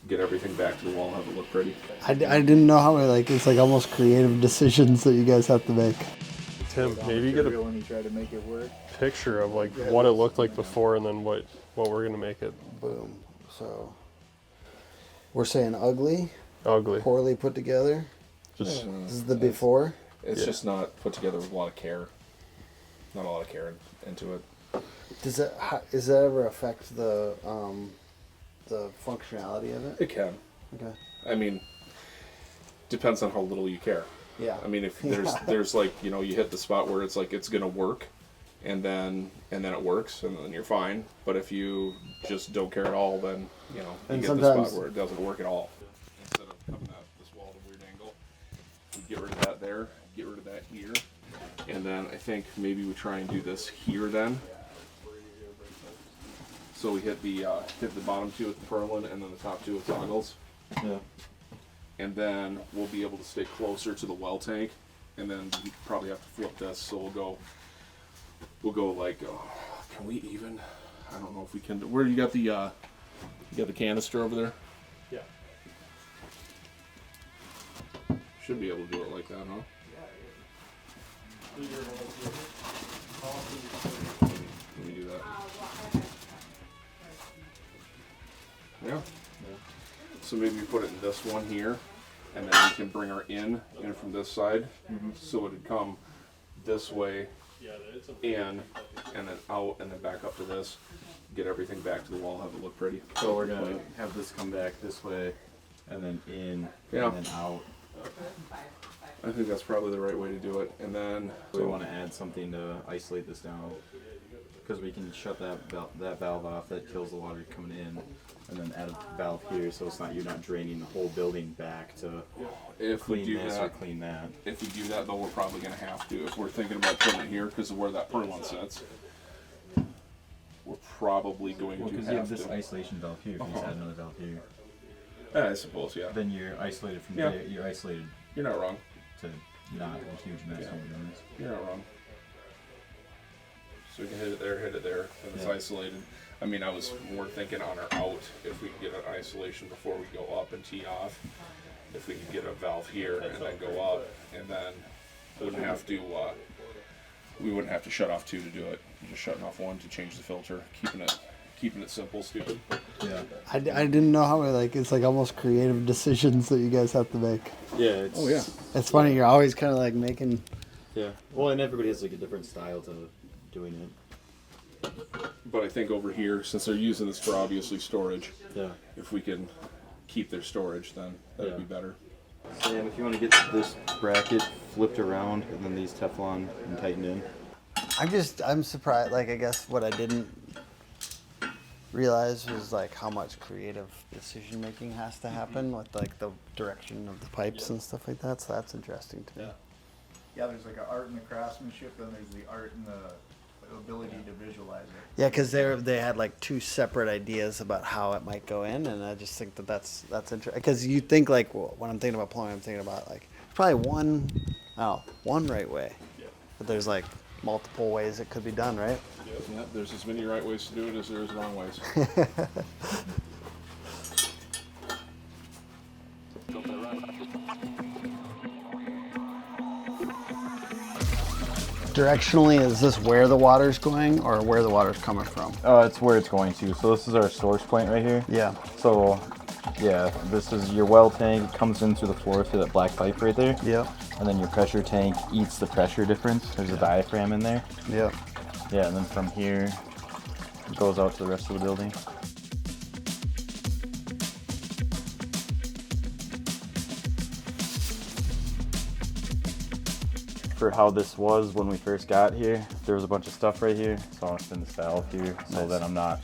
get everything back to the wall, have it look pretty. I didn't know how it's like almost creative decisions that you guys have to make. Tim, maybe get a when you try to make it work. picture of like what it looked like before and then what we're gonna make it. Boom. So we're saying ugly, Ugly. poorly put together. Just This is the before. It's just not put together with a lot of care. Not a lot of care into it. Does that ever affect the functionality of it? It can. Okay. I mean, depends on how little you care. Yeah. I mean, if there's like, you know, you hit the spot where it's like it's gonna work, and then it works, and then you're fine. But if you just don't care at all, then you know you get the spot where it doesn't work at all. Instead of coming at this wall at a weird angle, we get rid of that there, get rid of that here, and then I think maybe we try and do this here then. So we hit the bottom two with purlin, and then the top two with toggles. Yeah. And then we'll be able to stay closer to the well tank, and then we probably have to flip this. So we'll go like, can we even? I don't know if we can. Where you got the canister over there? yeah. Should be able to do it like that, huh? Let me do that. Yeah. So maybe we put it in this one here, and then we can bring our in from this side, so it'd come this way, in, and then out, and then back up to this. Get everything back to the wall, have it look pretty. So we're gonna have this come back this way, and then in, Yeah. and then out. I think that's probably the right way to do it. And then We want to add something to isolate this down, because we can shut that valve off that kills the water coming in, and then add a valve here so you're not draining the whole building back to if we clean do this or that, clean that. if we do that, though, we're probably going to have to. If we're thinking about putting it here because of where that purlin sits, we're probably going Well, to because you have have this to. isolation valve here. If you just add another valve here, I suppose, yeah. then you're isolated from Yeah. there. You're isolated You're not wrong. to not a huge mess. Yeah. when you're doing this. You're not wrong. So we can hit it there, and it's Yeah. isolated. I mean, I was more thinking on our out, if we could get an isolation before we go up and tee off. If we could get a valve here and then go up, and then we wouldn't have to shut off two to do it. You're just shutting off one to change the filter, keeping it simple, stupid. Yeah. I didn't know how it's like almost creative decisions that you guys have to make. Yeah. Oh yeah. It's funny, you're always kind of like making. Yeah. Well, and everybody has like a different style to doing it. But I think over here, since they're using this for obviously storage, Yeah. if we can keep their storage, then that'd Yeah. be better. Sam, if you want to get this bracket flipped around and then these Teflon and tightened in. I'm surprised. Like, I guess what I didn't realize was like how much creative decision making has to happen with like the direction of the pipes and stuff like that. So that's interesting to me. Yeah, there's like an art in the craftsmanship, then there's the art in the ability to visualize it. Yeah, because they had like two separate ideas about how it might go in, and I just think that's interesting. Because you think like when I'm thinking about plumbing, I'm thinking about like probably one right way, but there's like multiple ways it could be done, right? Yeah, there's as many right ways to do it as there is wrong ways. Directionally, is this where the water's going or where the water's coming from? It's where it's going to. So this is our source point right here. Yeah. So, yeah, this is your well tank. It comes in through the floor through that black pipe right there. Yep. And then your pressure tank eats the pressure difference. There's a diaphragm in there. Yep. Yeah, and then from here, it goes out to the rest of the building. For how this was when we first got here, there was a bunch of stuff right here, so I want to spin this valve here so that I'm not